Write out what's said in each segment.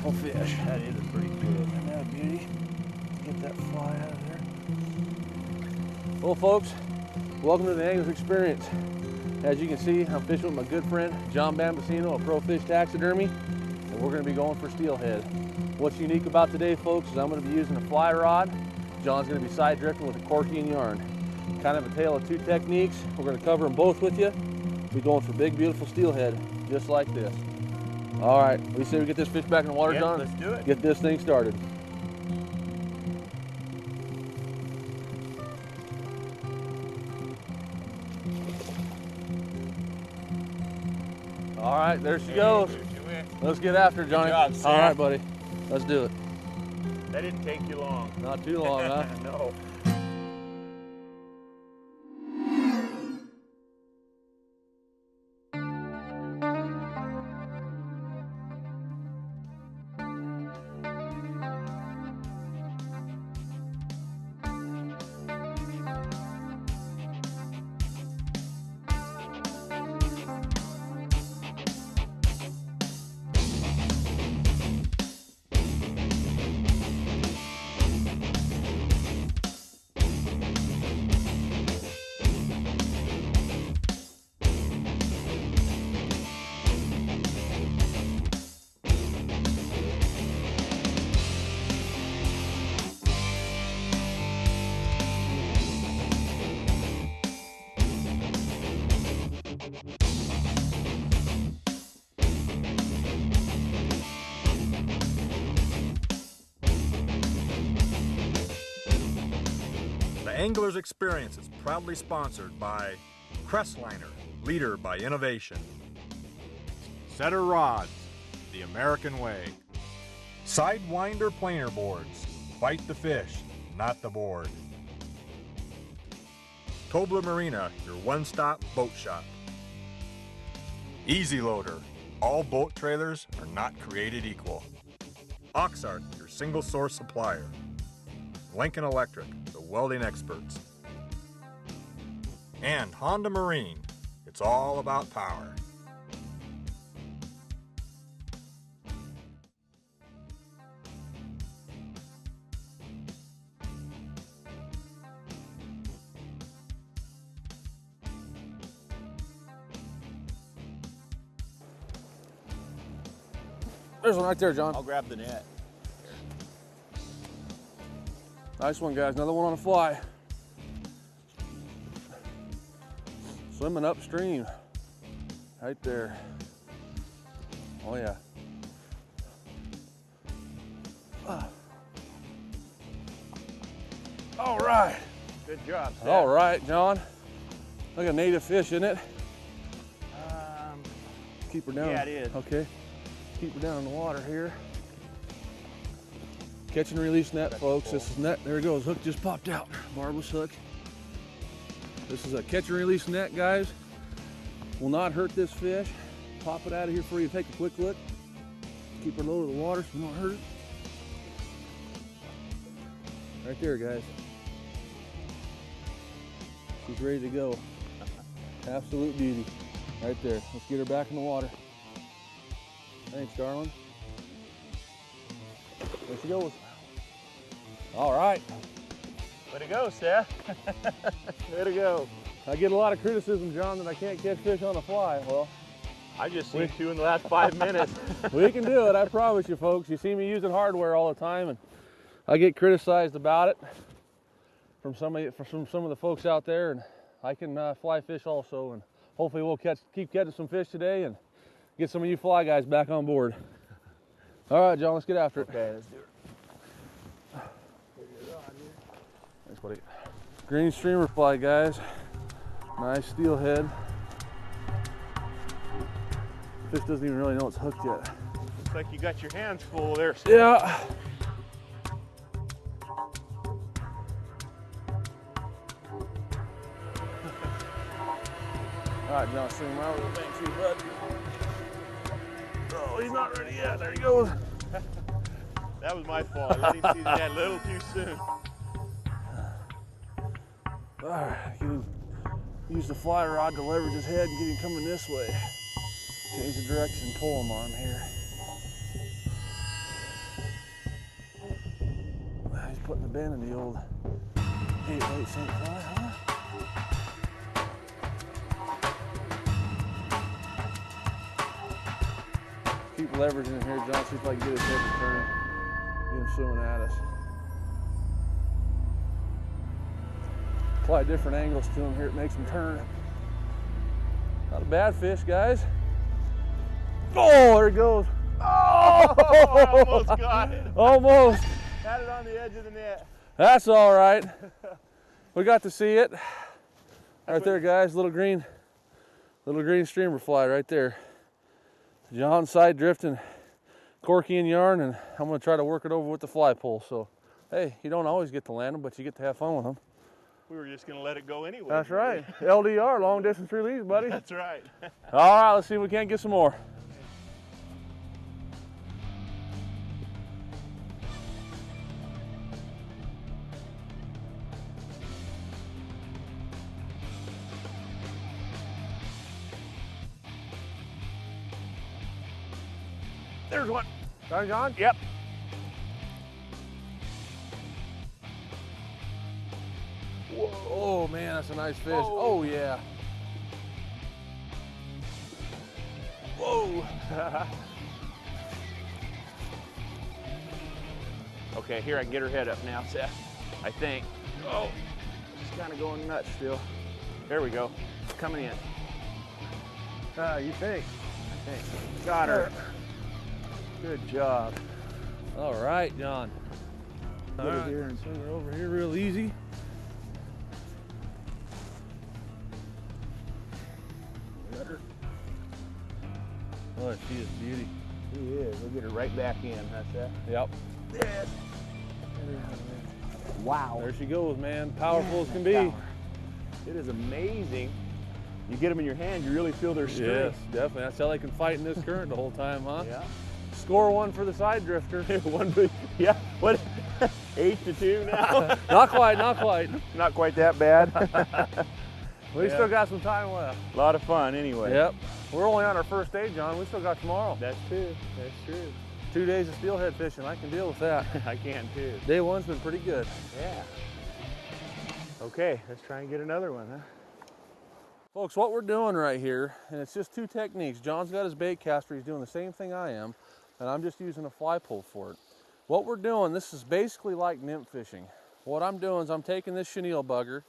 beautiful fish. That is a pretty good. Isn't that a beauty? Get that fly out of there. Well, folks, welcome to the Angler's Experience. As you can see, I'm fishing with my good friend, John Bambasino of Pro Fish Taxidermy, and we're gonna be going for steelhead. What's unique about today, folks, is I'm gonna be using a fly rod. John's gonna be side drifting with a corky and yarn. Kind of a tale of two techniques. We're gonna cover them both with you. We're going for big, beautiful steelhead, just like this. All right, we say we get this fish back in the water, Yep, John? let's do it. Get this thing started. All right, there she goes. Let's get after it, Johnny. Good job, Seth. All right, buddy. Let's do it. That didn't take you long. Not too long, huh? No. The Angler's Experience is proudly sponsored by Crestliner, leader by innovation. Setter Rods, the American way. Sidewinder planer boards, bite the fish, not the board. Tobler Marina, your one-stop boat shop. Easy Loader, all boat trailers are not created equal. Oxart, your single source supplier. Lincoln Electric, the welding experts. And Honda Marine, it's all about power. There's one right there, John. I'll grab the net. Nice one, guys. Another one on a fly. Swimming upstream. Right there. Oh, yeah. All right. Good job, Seth. All right, John. Like a native fish, isn't it? Keep her down. Yeah, it is. Okay. Keep her down in the water here. Catch and release net, folks. This is net. There it goes. Hook just popped out. Marvelous hook. This is a catch and release net, guys. Will not hurt this fish. Pop it out of here for you. Take a quick look. Keep her low to the water so you don't hurt it. Right there, guys. She's ready to go. Absolute beauty. Right there. Let's get her back in the water. Thanks, darling. There she goes. All right. Way to go, Seth. Way to go. I get a lot of criticism, John, that I can't catch fish on a fly. Well, I just seen two in the last 5 minutes. we can do it, I promise you, folks. You see me using hardware all the time, and I get criticized about it from some of the folks out there, and I can fly fish also, and hopefully we'll keep catching some fish today and get some of you fly guys back on board. All right, John, let's get after it. Okay, let's do it. Thanks, buddy. Green streamer fly, guys. Nice steelhead. Fish doesn't even really know it's hooked yet. Looks like you got your hands full there, Seth. Yeah. All right, John, swing him out with the thing too, bud. Oh, he's not ready yet. There he goes. That was my fault. I let him see that a little too soon. All right, use the fly rod to leverage his head and get him coming this way. Change the direction, pull him on here. putting the bend in the old 8-weight sink fly, huh? Keep leveraging in here, John, see if I can get his head to turn. Get him swimming at us. Apply different angles to him here, it makes him turn. Not a bad fish, guys. Oh, there it goes. Oh, I almost got it. Almost. Had it on the edge of the net. That's all right. We got to see it. Right there, guys, little green streamer fly right there. John side drifting, corky and yarn, and I'm gonna try to work it over with the fly pole. So, hey, you don't always get to land them, but you get to have fun with them. We were just gonna let it go anyway. That's right. LDR, long distance release, buddy. That's right. All right, let's see if we can't get some more. There's one. Got it, John? Yep. Whoa. Oh man, that's a nice fish. Whoa. Oh yeah. Whoa. Okay, here I can get her head up now, Seth. I think. Oh, she's kind of going nuts still. There we go. It's coming in. You think? I think. Got her. Good job. All right, John. Get her here and swing her over here real easy. Oh, she is beauty. She is. We'll get her right back in. That's that. Yep. Yes. Wow. There she goes, man. Powerful as can be. Power. It is amazing. You get them in your hand, you really feel their strength. Yes, definitely. That's how they can fight in this current the whole time, huh? Yeah. Score one for the side drifter. One big, yeah. What? 8-2 now. Not quite, not quite. Not quite that bad. We still got some time left. A lot of fun anyway. Yep. We're only on our first day, John. We still got tomorrow. That's true. That's true. 2 days of steelhead fishing. I can deal with that. I can too. Day one's been pretty good. Yeah. Okay, let's try and get another one, huh? Folks, what we're doing right here, and it's just two techniques. John's got his bait caster. He's doing the same thing I am, and I'm just using a fly pole for it. What we're doing, this is basically like nymph fishing. What I'm doing is I'm taking this chenille bugger.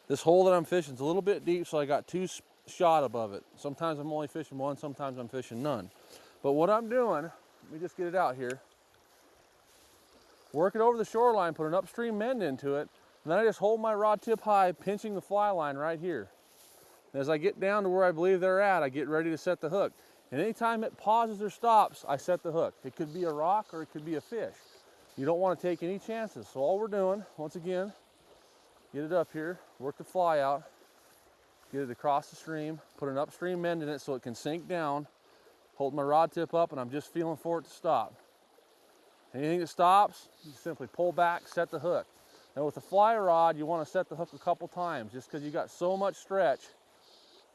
This hole that I'm fishing is a little bit deep, so I got 2 shot above it. Sometimes I'm only fishing 1, sometimes I'm fishing none. But what I'm doing, let me just get it out here. Work it over the shoreline, put an upstream mend into it, and then I just hold my rod tip high, pinching the fly line right here. And as I get down to where I believe they're at, I get ready to set the hook. And anytime it pauses or stops, I set the hook. It could be a rock or it could be a fish. You don't want to take any chances. So all we're doing, once again, get it up here, work the fly out, get it across the stream, put an upstream mend in it so it can sink down, hold my rod tip up, and I'm just feeling for it to stop. Anything that stops, you simply pull back, set the hook. Now with the fly rod, you want to set the hook a couple times just because you got so much stretch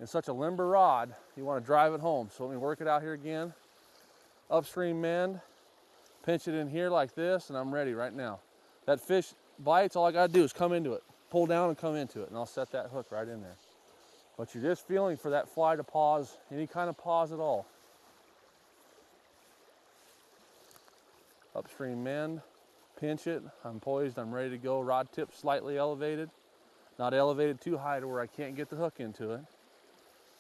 in such a limber rod, you want to drive it home. So let me work it out here again. Upstream mend, pinch it in here like this, and I'm ready right now. That fish bites, all I got to do is come into it. Pull down and come into it, and I'll set that hook right in there. But you're just feeling for that fly to pause, any kind of pause at all. Upstream mend, pinch it, I'm poised, I'm ready to go. Rod tip slightly elevated, not elevated too high to where I can't get the hook into it.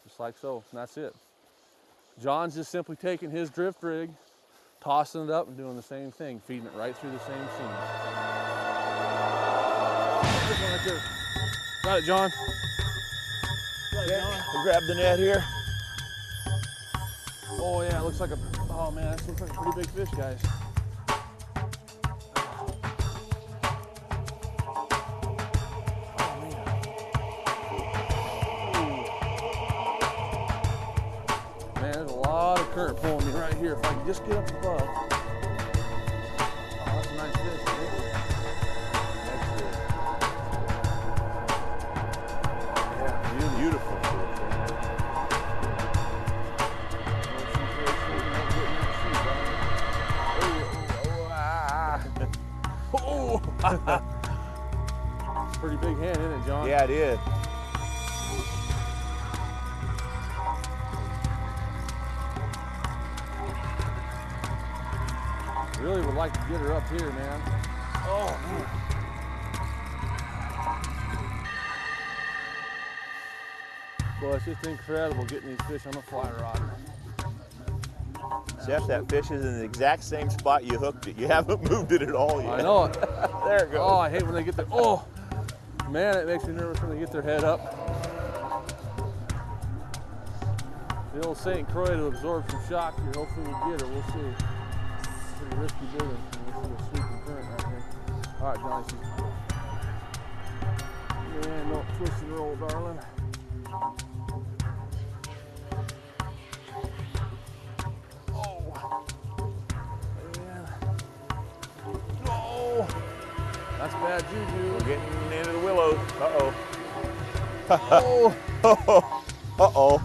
Just like so, and that's it. John's just simply taking his drift rig, tossing it up and doing the same thing, feeding it right through the same seam. This one right there. Got it, John. Got it, John. I'll grab the net here. Oh yeah, it looks like a, oh man, this looks like a pretty big fish, guys. Current pulling me right here. If I can just get up above. Oh, that's a nice fish. That's good. Yeah, beautiful fish. Oh! Pretty big hand, isn't it, John? Yeah, it is. Really would like to get her up here, man. Oh, man. Boy, it's just incredible getting these fish on a fly rod. Seth, that fish is in the exact same spot you hooked it. You haven't moved it at all yet. I know it. There it goes. Oh, I hate when they get their, oh, man, it makes me nervous when they get their head up. The old St. Croix to absorb some shock here. Hopefully we get her, we'll see. Pretty risky business. This is a sweeping current right here. All right, Johnny, man, don't twist and roll, darling. That's bad juju. We're getting into the willows. Uh-oh. Oh. Uh-oh.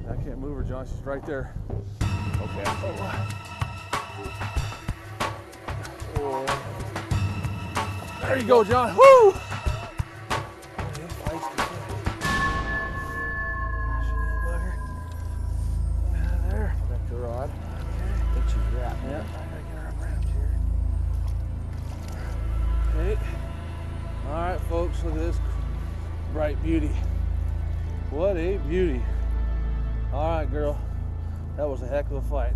I can't move her, John. She's right there. Okay. Oh. There you go, John. Woo! There. Back to rod. I think she's wrapped. Yeah, I gotta get her wrapped here. Okay. All right, folks, look at this bright beauty. What a beauty. All right, girl. That was a heck of a fight.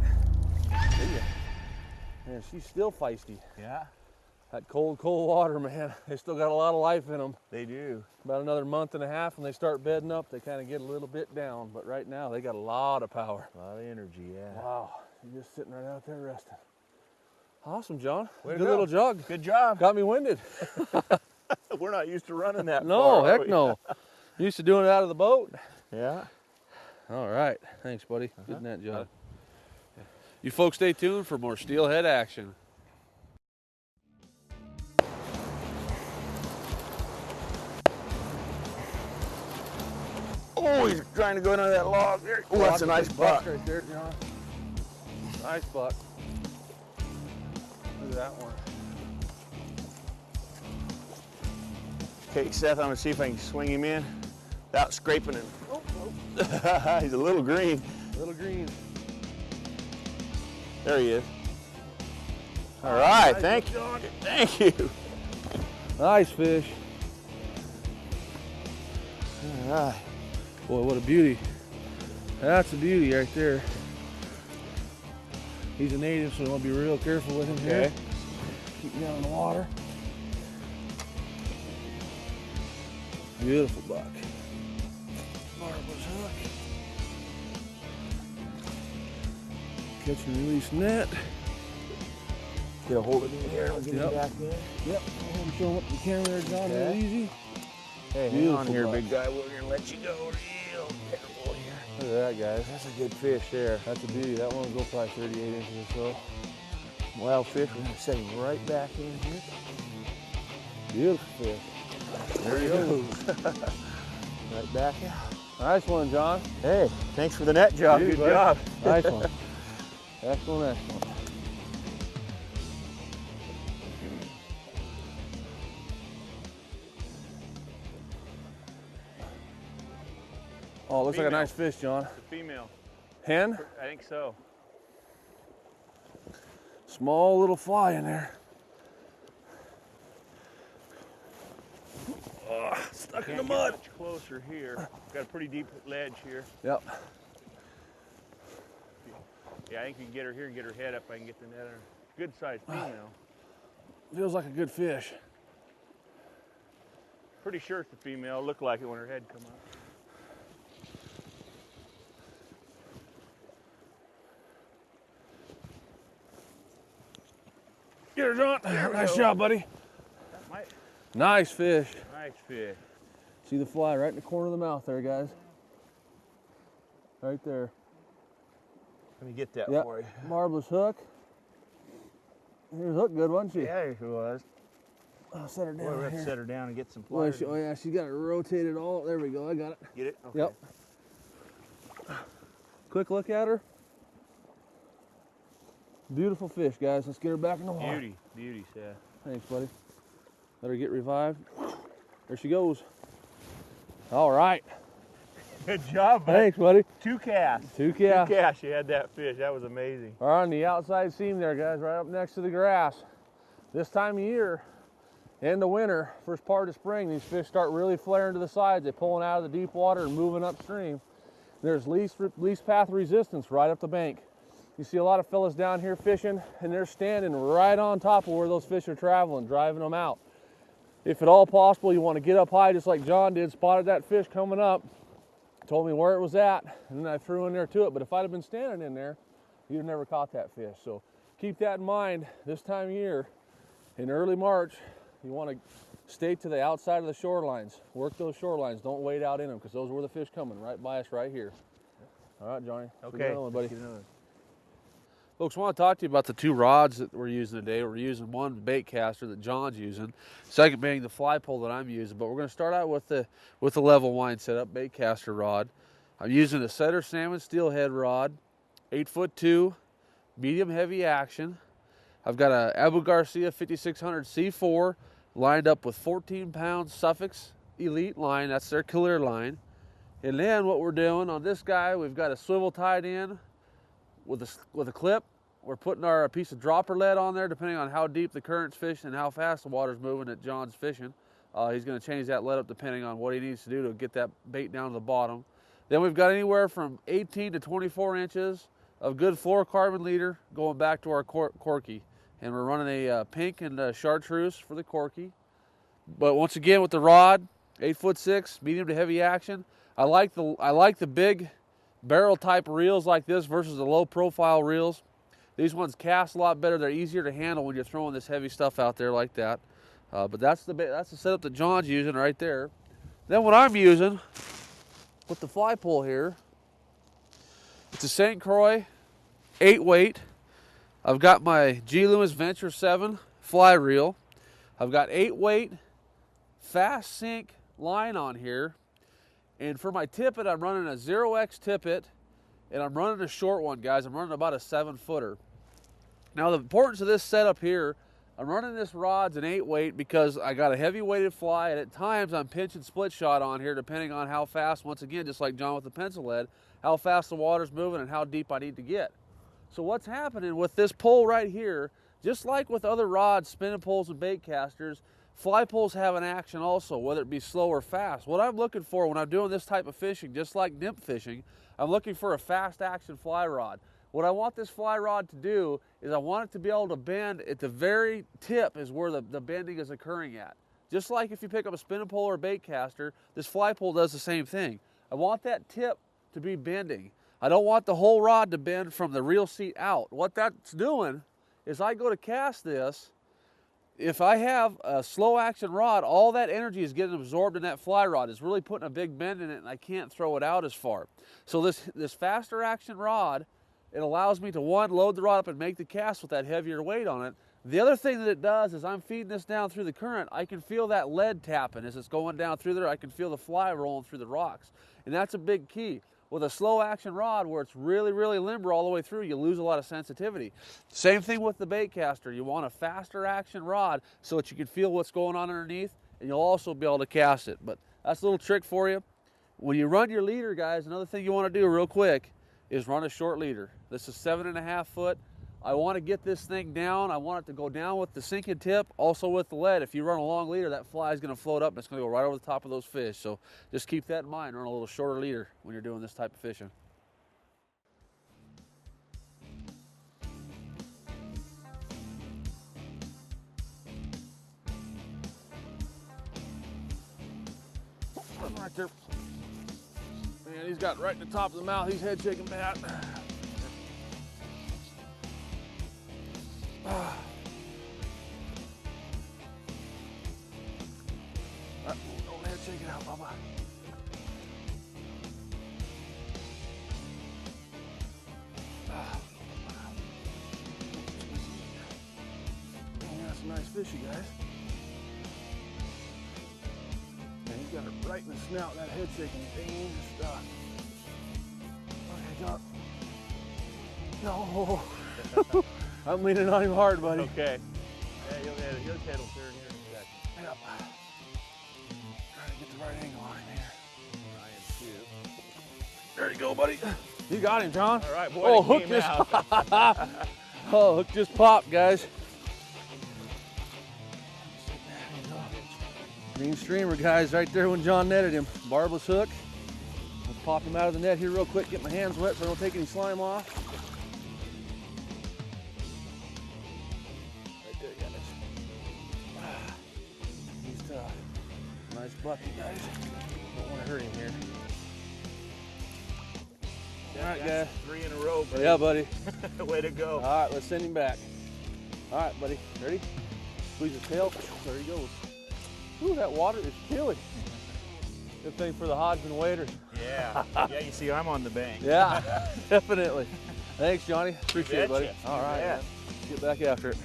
Man, she's still feisty. Yeah. That cold, cold water, man. They still got a lot of life in them. They do. About another month and a half, when they start bedding up, they kind of get a little bit down. But right now, they got a lot of power. A lot of energy, yeah. Wow, you're just sitting right out there resting. Awesome, John. Way to Good go. little jug. Good job. Got me winded. We're not used to running that No, far, are heck we? no. Used to doing it out of the boat. Yeah. All right, thanks, buddy. Good net job. You folks stay tuned for more steelhead action. Oh, he's trying to go under that log there. Oh, that's a nice buck. right there, John. Nice buck. Look at that one. Okay, Seth, I'm gonna see if I can swing him in without scraping him. Oh, He's a little green. little green. There he is. All right, Nice, thank you. John. Thank you. Nice fish. All right. Boy, what a beauty. That's a beauty right there. He's a native, so we'll be real careful with him here. Okay. Keep him down in the water. Beautiful buck. Marvelous hook. Catch and release net. Get a hold of him here. I'll get Yep. him back in. Yep, show him up the camera there, John, real Okay. easy. Hey, hang Beautiful on here, buck. big guy. We're gonna let you go real careful here. Look at that, guys. That's a good fish there. That's a beauty. That one will go probably 38 inches or so. Wild fish. We're gonna set him right back in here. Beautiful fish. There he goes. Right back out. Nice one, John. Hey, thanks for the net job. Dude, Good buddy. job. Nice one. Excellent, excellent. Oh, it looks like a Female. nice fish, John. It's a female. Hen? I think so. Small little fly in there. Oh, stuck in the Can't get mud. much closer here. Got a pretty deep ledge here. Yep. Yeah, I think we can get her here and get her head up. I can get the net on her. Good sized female. Feels like a good fish. Pretty sure it's a female. Looked like it when her head come up. Get her, John. Nice job, buddy. That might. Nice fish. Nice fish. See the fly right in the corner of the mouth there, guys. Right there. Let me get that Yep. for you. Marvelous hook. She looked good, wasn't she? Yeah, she was. I'll set her down. Boy, we have here. to set her down and get some Well, pliers. oh yeah, she got it rotated all. There we go. I got it. Get it? Okay. Yep. Quick look at her. Beautiful fish, guys. Let's get her back in the water. Beauty, beauty, Seth. Thanks, buddy. Let her get revived. There she goes. All right. Good job, bud. Thanks, buddy. 2 casts. 2 casts. 2 casts, you had that fish. That was amazing. We're on the outside seam there, guys, right up next to the grass. This time of year, end of winter, first part of spring, these fish start really flaring to the sides. They're pulling out of the deep water and moving upstream. There's least path resistance right up the bank. You see a lot of fellas down here fishing, and they're standing right on top of where those fish are traveling, driving them out. If at all possible, you want to get up high just like John did, spotted that fish coming up, told me where it was at, and then I threw in there to it. But if I'd have been standing in there, you'd have never caught that fish. So keep that in mind this time of year. In early March, you want to stay to the outside of the shorelines. Work those shorelines. Don't wade out in them, because those were the fish coming right by us right here. All right, Johnny. Okay, buddy. Folks, I want to talk to you about the 2 rods that we're using today. We're using one bait caster that John's using, second being the fly pole that I'm using. But we're going to start out with the level line setup bait caster rod. I'm using a Setter Salmon Steelhead rod, 8'2", medium heavy action. I've got a Abu Garcia 5600 C4 lined up with 14-pound Suffix Elite line. That's their clear line. And then what we're doing on this guy, we've got a swivel tied in with a clip. We're putting our piece of dropper lead on there, depending on how deep the current's fishing and how fast the water's moving that John's fishing. He's going to change that lead up depending on what he needs to do to get that bait down to the bottom. Then we've got anywhere from 18 to 24 inches of good fluorocarbon leader going back to our corky. And we're running a pink and chartreuse for the corky. But once again, with the rod, 8'6", medium to heavy action. I like the big barrel type reels like this versus the low profile reels. These ones cast a lot better. They're easier to handle when you're throwing this heavy stuff out there like that. But that's the setup that John's using right there. Then what I'm using with the fly pole here, it's a St. Croix 8-weight. I've got my G. Loomis Venture 7 fly reel. I've got 8-weight fast sink line on here. And for my tippet, I'm running a 0X tippet, and I'm running a short one, guys. I'm running about a 7-footer. Now, the importance of this setup here, I'm running this rod's an 8-weight because I got a heavy-weighted fly, and at times I'm pinching split shot on here, depending on how fast, once again, just like John with the pencil lead, how fast the water's moving and how deep I need to get. So what's happening with this pole right here, just like with other rods, spinning poles and bait casters, fly poles have an action also, whether it be slow or fast. What I'm looking for when I'm doing this type of fishing, just like nymph fishing, I'm looking for a fast action fly rod. What I want this fly rod to do is I want it to be able to bend at the very tip is where the bending is occurring at. Just like if you pick up a spinning pole or a bait caster, this fly pole does the same thing. I want that tip to be bending. I don't want the whole rod to bend from the reel seat out. What that's doing is I go to cast this. If I have a slow action rod, all that energy is getting absorbed in that fly rod. It's really putting a big bend in it, and I can't throw it out as far. So this faster action rod, it allows me to, one, load the rod up and make the cast with that heavier weight on it. The other thing that it does is I'm feeding this down through the current. I can feel that lead tapping as it's going down through there. I can feel the fly rolling through the rocks. And that's a big key. With a slow action rod where it's really, really limber all the way through, you lose a lot of sensitivity. Same thing with the bait caster. You want a faster action rod so that you can feel what's going on underneath, and you'll also be able to cast it. But that's a little trick for you. When you run your leader, guys, another thing you want to do real quick is run a short leader. This is 7.5 foot. I want to get this thing down. I want it to go down with the sinking tip, also with the lead. If you run a long leader, that fly is going to float up and it's going to go right over the top of those fish. So just keep that in mind. Run a little shorter leader when you're doing this type of fishing. Right there. Man, he's got right in the top of the mouth. He's head shaking bad. Don't head shake it out, Bubba. some nice fish, you guys. And he's got it right in the snout, that head shaking, dangerous stuff. Okay, John. No. I'm leaning on him hard, buddy. Okay. Yeah, he'll head will turn here in a second. Yep. Trying to get the right angle on him here. I am too. There you go, buddy. You got him, John. All right, boy. Oh, it hook came just out. oh, hook just popped, guys. Green streamer, guys, right there when John netted him. Barbless hook. Let's pop him out of the net here real quick, get my hands wet so I don't take any slime off. Right there, guys. He's tough. Nice bucket, guys. Don't want to hurt him here. All right, guys. 3 in a row, buddy. Yeah, buddy. Way to go. All right, let's send him back. All right, buddy. Ready? Squeeze his tail. There he goes. Ooh, that water is killing. Good thing for the Hodgman waders. Yeah. Yeah, you see, I'm on the bank. Yeah, definitely. Thanks, Johnny. Appreciate it, buddy. betcha. All right, Yeah. man. Let's get back after it.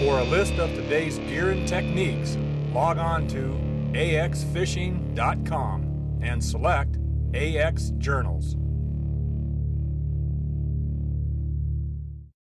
For a list of today's gear and techniques, log on to axfishing.com and select AX Journals.